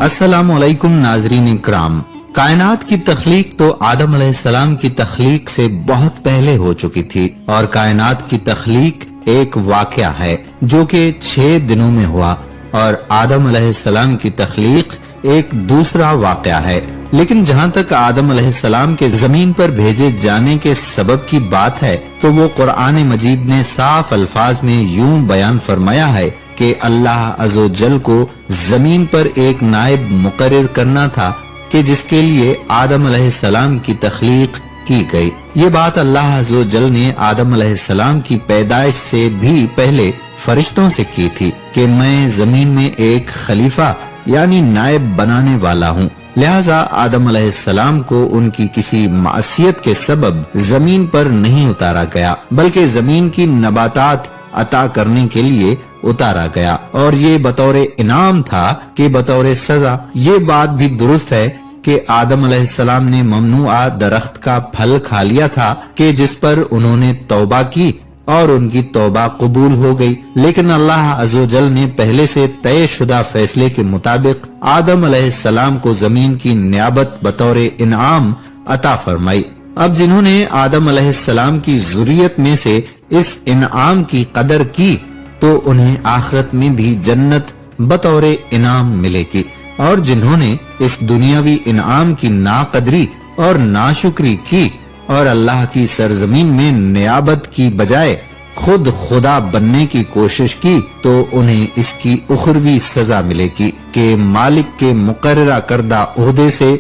السلام علیکم ناظرین اکرام، کائنات کی تخلیق تو آدم علیہ السلام کی تخلیق سے بہت پہلے ہو چکی تھی، اور کائنات کی تخلیق ایک واقعہ ہے جو کہ 6 دنوں میں ہوا، اور آدم علیہ السلام کی تخلیق ایک دوسرا واقعہ ہے۔ لیکن جہاں تک آدم علیہ السلام کے زمین پر بھیجے جانے کے سبب کی بات ہے تو وہ قرآن مجید نے صاف الفاظ میں یوں بیان فرمایا ہے کہ اللہ عز و جل کو زمین پر ایک نائب مقرر کرنا تھا کہ جس کے لیے آدم علیہ السلام کی تخلیق کی گئی۔ یہ بات اللہ عز و جل نے آدم علیہ السلام کی پیدائش سے بھی پہلے فرشتوں سے کی تھی کہ میں زمین میں ایک خلیفہ یعنی نائب بنانے والا ہوں، لہذا آدم علیہ السلام کو ان کی کسی معصیت کے سبب زمین پر نہیں اتارا گیا بلکہ زمین کی نباتات عطا کرنے کے لیے اتارا گیا، اور یہ بطور انعام تھا کہ بطور سزا۔ یہ بات بھی درست ہے کہ آدم علیہ السلام نے ممنوعہ درخت کا پھل کھا لیا تھا کہ جس پر انہوں نے توبہ کی اور ان کی توبہ قبول ہو گئی، لیکن اللہ عز و جل نے پہلے سے طے شدہ فیصلے کے مطابق آدم علیہ السلام کو زمین کی نیابت بطور انعام عطا فرمائی۔ اب جنہوں نے آدم علیہ السلام کی ذریت میں سے اس انعام کی قدر کی تو انہیں آخرت میں بھی جنت بطور انعام ملے گی، اور جنہوں نے اس دنیاوی انعام کی ناقدری اور ناشکری کی اور اللہ کی سرزمین میں نیابت کی بجائے خود خدا بننے کی کوشش کی تو انہیں اس کی اخروی سزا ملے گی کہ مالک کے مقررہ کردہ عہدے سے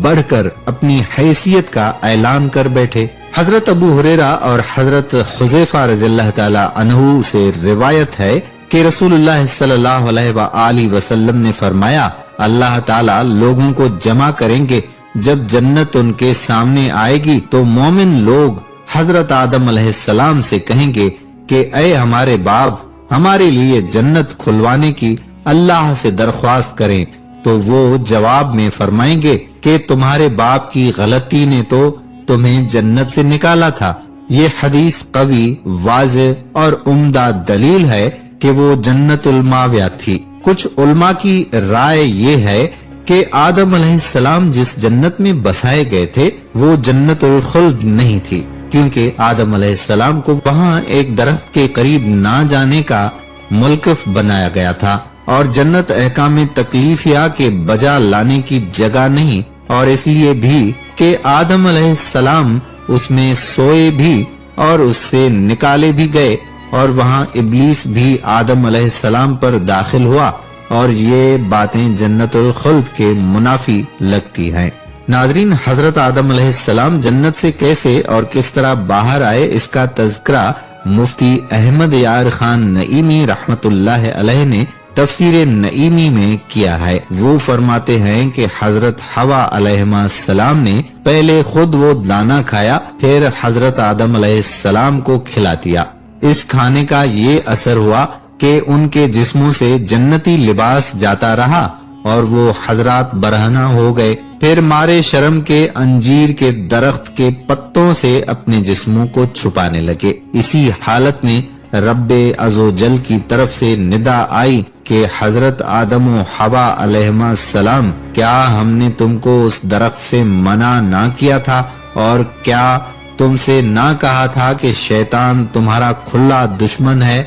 بڑھ کر اپنی حیثیت کا اعلان کر بیٹھے۔ حضرت ابو ہریرہ اور حضرت حذیفہ رضی اللہ تعالی عنہ سے روایت ہے کہ رسول اللہ صلی اللہ علیہ وآلہ وسلم نے فرمایا، اللہ تعالی لوگوں کو جمع کریں گے، جب جنت ان کے سامنے آئے گی تو مومن لوگ حضرت آدم علیہ السلام سے کہیں گے کہ اے ہمارے باپ، ہمارے لیے جنت کھلوانے کی اللہ سے درخواست کریں، تو وہ جواب میں فرمائیں گے کہ تمہارے باپ کی غلطی نے تو تمہیں جنت سے نکالا تھا۔ یہ حدیث قوی، واضح اور عمدہ دلیل ہے کہ وہ جنت الماویہ تھی۔ کچھ علماء کی رائے یہ ہے کہ آدم علیہ السلام جس جنت میں بسائے گئے تھے وہ جنت الخلد نہیں تھی، کیونکہ آدم علیہ السلام کو وہاں ایک درخت کے قریب نہ جانے کا موقف بنایا گیا تھا، اور جنت احکام تکلیفیہ کے بجا لانے کی جگہ نہیں، اور اس لیے بھی کہ آدم علیہ السلام اس میں سوئے بھی اور اس سے نکالے بھی گئے، اور وہاں ابلیس بھی آدم علیہ السلام پر داخل ہوا، اور یہ باتیں جنت الخلد کے منافی لگتی ہیں۔ ناظرین، حضرت آدم علیہ السلام جنت سے کیسے اور کس طرح باہر آئے، اس کا تذکرہ مفتی احمد یار خان نعیمی رحمت اللہ علیہ نے تفسیر نعیمی میں کیا ہے۔ وہ فرماتے ہیں کہ حضرت حوا علیہ السلام نے پہلے خود وہ دانہ کھایا، پھر حضرت آدم علیہ السلام کو کھلا دیا۔ اس کھانے کا یہ اثر ہوا کہ ان کے جسموں سے جنتی لباس جاتا رہا اور وہ حضرات برہنہ ہو گئے، پھر مارے شرم کے انجیر کے درخت کے پتوں سے اپنے جسموں کو چھپانے لگے۔ اسی حالت میں رب عز و جل کی طرف سے ندا آئی کہ حضرت آدم و حوا علیہ السلام، کیا ہم نے تم کو اس درخت سے منع نہ کیا تھا، اور کیا تم سے نہ کہا تھا کہ شیطان تمہارا کھلا دشمن ہے،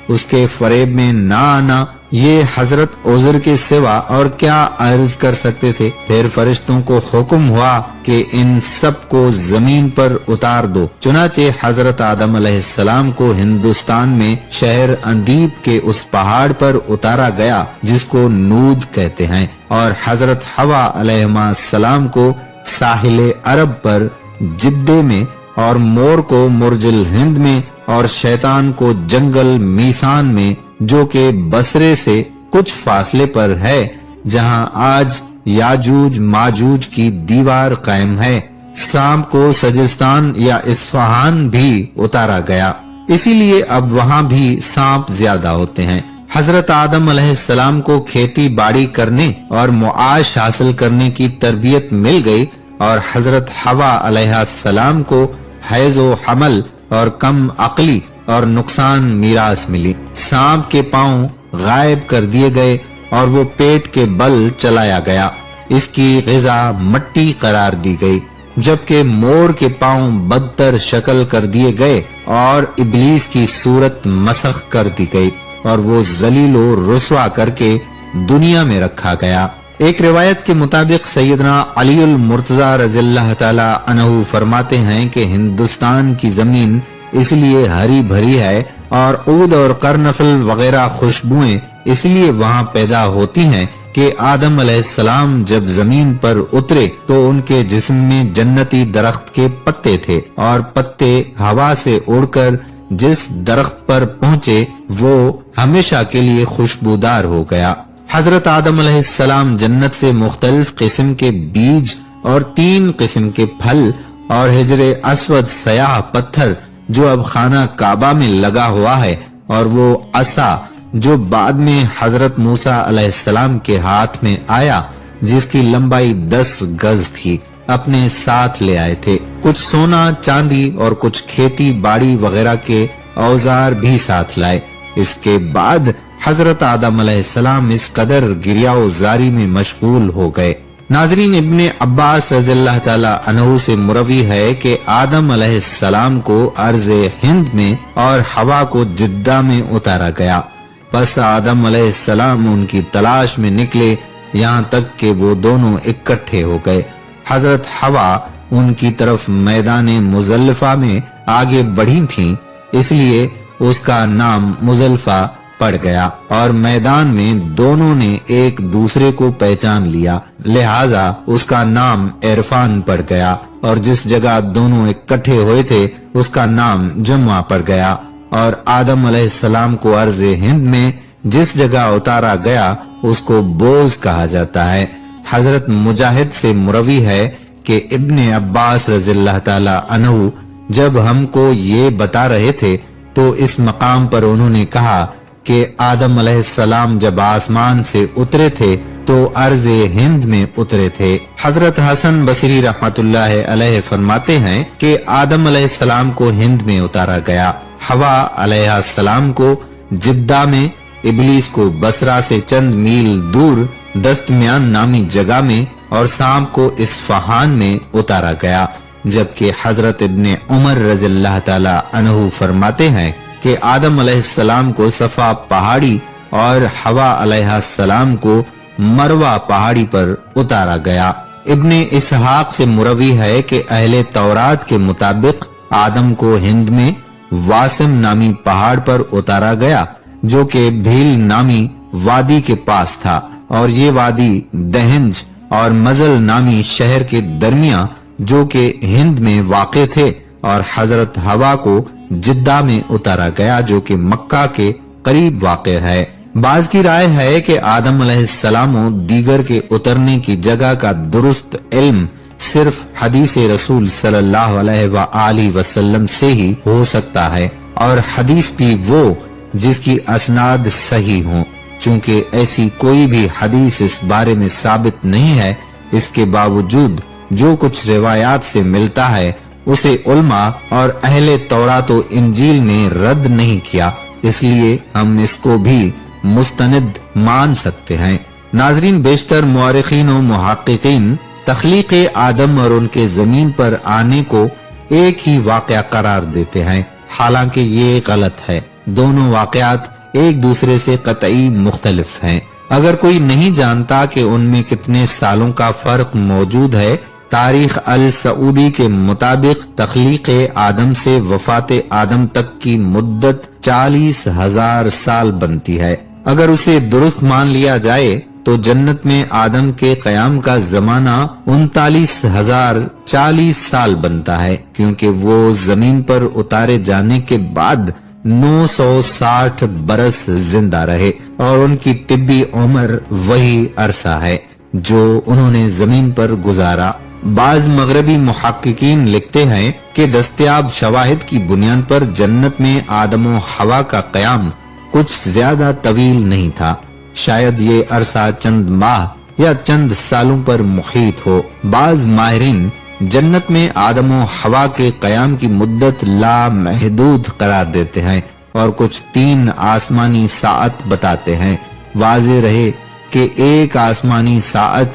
اس کے فریب میں نہ آنا؟ یہ حضرت عذر کے سوا اور کیا عرض کر سکتے تھے؟ پھر فرشتوں کو حکم ہوا کہ ان سب کو زمین پر اتار دو۔ چنانچہ حضرت آدم علیہ السلام کو ہندوستان میں شہر اندیب کے اس پہاڑ پر اتارا گیا جس کو نود کہتے ہیں، اور حضرت حوا علیہ السلام کو ساحل عرب پر جدے میں، اور مور کو مرج الہند میں، اور شیطان کو جنگل میسان میں جو کہ بصرے سے کچھ فاصلے پر ہے، جہاں آج یاجوج ماجوج کی دیوار قائم ہے۔ سانپ کو سجستان یا اصفہان بھی اتارا گیا، اسی لیے اب وہاں بھی سانپ زیادہ ہوتے ہیں۔ حضرت آدم علیہ السلام کو کھیتی باڑی کرنے اور معاش حاصل کرنے کی تربیت مل گئی، اور حضرت حوا علیہ السلام کو حیض و حمل اور کم عقلی اور نقصان میراث ملی۔ سانپ کے پاؤں غائب کر دیے گئے اور وہ پیٹ کے بل چلایا گیا، اس کی غذا مٹی قرار دی گئی، جبکہ مور کے پاؤں بدتر شکل کر دیے گئے اور ابلیس کی صورت مسخ کر دی گئی اور وہ ذلیل و رسوا کر کے دنیا میں رکھا گیا۔ ایک روایت کے مطابق سیدنا علی المرتضی رضی اللہ تعالی عنہ فرماتے ہیں کہ ہندوستان کی زمین اس لیے ہری بھری ہے اور عود اور قرنفل وغیرہ خوشبوئیں اس لیے وہاں پیدا ہوتی ہیں کہ آدم علیہ السلام جب زمین پر اترے تو ان کے جسم میں جنتی درخت کے پتے تھے اور پتے ہوا سے اڑ کر جس درخت پر پہنچے وہ ہمیشہ کے لیے خوشبودار ہو گیا۔ حضرت آدم علیہ السلام جنت سے مختلف قسم کے بیج اور 3 قسم کے پھل اور حجر اسود سیاہ پتھر جو اب خانہ کعبہ میں لگا ہوا ہے اور وہ عصا جو بعد میں حضرت موسیٰ علیہ السلام کے ہاتھ میں آیا جس کی لمبائی 10 گز تھی، اپنے ساتھ لے آئے تھے۔ کچھ سونا چاندی اور کچھ کھیتی باڑی وغیرہ کے اوزار بھی ساتھ لائے۔ اس کے بعد حضرت آدم علیہ السلام اس قدر گریا و زاری میں مشغول ہو گئے۔ ناظرین، ابن عباس رضی اللہ تعالی عنہ سے مروی ہے کہ آدم علیہ السلام کو ارض ہند میں اور حوا کو جدہ میں اتارا گیا، پس آدم علیہ السلام ان کی تلاش میں نکلے یہاں تک کہ وہ دونوں اکٹھے ہو گئے۔ حضرت حوا ان کی طرف میدان مزدلفہ میں آگے بڑھی تھیں، اس لیے اس کا نام مزدلفہ پڑ گیا اور میدان میں دونوں نے ایک دوسرے کو پہچان لیا، لہذا اس کا نام عرفان پڑ گیا، اور جس جگہ دونوں اکٹھے ہوئے تھے اس کا نام جمعہ پڑ گیا۔ اور آدم علیہ السلام کو ارض ہند میں جس جگہ اتارا گیا اس کو بوز کہا جاتا ہے۔ حضرت مجاہد سے مروی ہے کہ ابن عباس رضی اللہ تعالی عنہ جب ہم کو یہ بتا رہے تھے تو اس مقام پر انہوں نے کہا کہ آدم علیہ السلام جب آسمان سے اترے تھے تو ارض ہند میں اترے تھے۔ حضرت حسن بصری رحمت اللہ علیہ فرماتے ہیں کہ آدم علیہ السلام کو ہند میں اتارا گیا، حوا علیہ السلام کو جدہ میں، ابلیس کو بصرہ سے چند میل دور دستمیان نامی جگہ میں اور سانپ کو اصفہان میں اتارا گیا، جبکہ حضرت ابن عمر رضی اللہ تعالی عنہ فرماتے ہیں کہ آدم علیہ السلام کو صفا پہاڑی اور حوا علیہ السلام کو مروہ پہاڑی پر اتارا گیا۔ ابن اسحاق سے مروی ہے کہ اہل تورات کے مطابق آدم کو ہند میں واسم نامی پہاڑ پر اتارا گیا جو کہ بھیل نامی وادی کے پاس تھا، اور یہ وادی دہنج اور مزل نامی شہر کے درمیان جو کہ ہند میں واقع تھے، اور حضرت حوا کو جدہ میں اتارا گیا جو کہ مکہ کے قریب واقع ہے۔ بعض کی رائے ہے کہ آدم علیہ السلام و دیگر کے اترنے کی جگہ کا درست علم صرف حدیث رسول صلی اللہ علیہ وآلہ وسلم سے ہی ہو سکتا ہے، اور حدیث بھی وہ جس کی اسناد صحیح ہوں۔ چونکہ ایسی کوئی بھی حدیث اس بارے میں ثابت نہیں ہے، اس کے باوجود جو کچھ روایات سے ملتا ہے اسے علماء اور اہل تورات و انجیل نے رد نہیں کیا، اس لیے ہم اس کو بھی مستند مان سکتے ہیں۔ ناظرین، بیشتر مورخین و محققین تخلیق آدم اور ان کے زمین پر آنے کو ایک ہی واقعہ قرار دیتے ہیں، حالانکہ یہ غلط ہے۔ دونوں واقعات ایک دوسرے سے قطعی مختلف ہیں۔ اگر کوئی نہیں جانتا کہ ان میں کتنے سالوں کا فرق موجود ہے، تاریخ السعودی کے مطابق تخلیق آدم سے وفات آدم تک کی مدت 40,000 سال بنتی ہے۔ اگر اسے درست مان لیا جائے تو جنت میں آدم کے قیام کا زمانہ 39,040 سال بنتا ہے، کیونکہ وہ زمین پر اتارے جانے کے بعد 960 برس زندہ رہے، اور ان کی طبی عمر وہی عرصہ ہے جو انہوں نے زمین پر گزارا۔ بعض مغربی محققین لکھتے ہیں کہ دستیاب شواہد کی بنیاد پر جنت میں آدم و حوا کا قیام کچھ زیادہ طویل نہیں تھا، شاید یہ عرصہ چند ماہ یا چند سالوں پر محیط ہو۔ بعض ماہرین جنت میں آدم و حوا کے قیام کی مدت لامحدود قرار دیتے ہیں اور کچھ 3 آسمانی ساعت بتاتے ہیں۔ واضح رہے کہ ایک آسمانی ساعت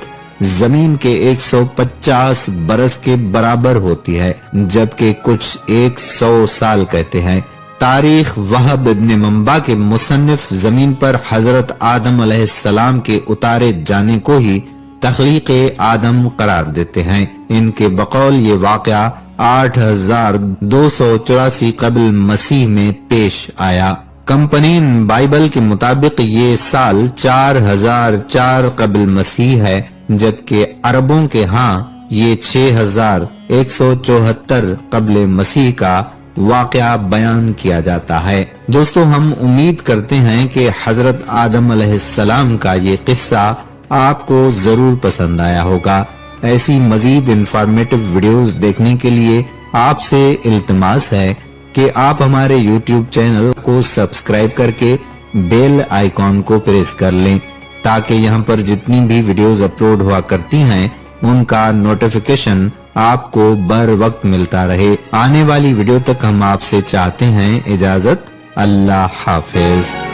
زمین کے 150 برس کے برابر ہوتی ہے، جبکہ کچھ 100 سال کہتے ہیں۔ تاریخ وہب ابن منبع کے مصنف زمین پر حضرت آدم علیہ السلام کے اتارے جانے کو ہی تخلیق آدم قرار دیتے ہیں۔ ان کے بقول یہ واقعہ 8284 قبل مسیح میں پیش آیا۔ کمپنین بائبل کے مطابق یہ سال 4004 قبل مسیح ہے، جبکہ عربوں کے ہاں یہ 6174 قبل مسیح کا واقعہ بیان کیا جاتا ہے۔ دوستو، ہم امید کرتے ہیں کہ حضرت آدم علیہ السلام کا یہ قصہ آپ کو ضرور پسند آیا ہوگا۔ ایسی مزید انفارمیٹو ویڈیوز دیکھنے کے لیے آپ سے التماس ہے کہ آپ ہمارے یوٹیوب چینل کو سبسکرائب کر کے بیل آئیکن کو پریس کر لیں، تاکہ یہاں پر جتنی بھی ویڈیوز اپلوڈ ہوا کرتی ہیں ان کا نوٹیفیکیشن آپ کو بر وقت ملتا رہے۔ آنے والی ویڈیو تک ہم آپ سے چاہتے ہیں اجازت۔ اللہ حافظ۔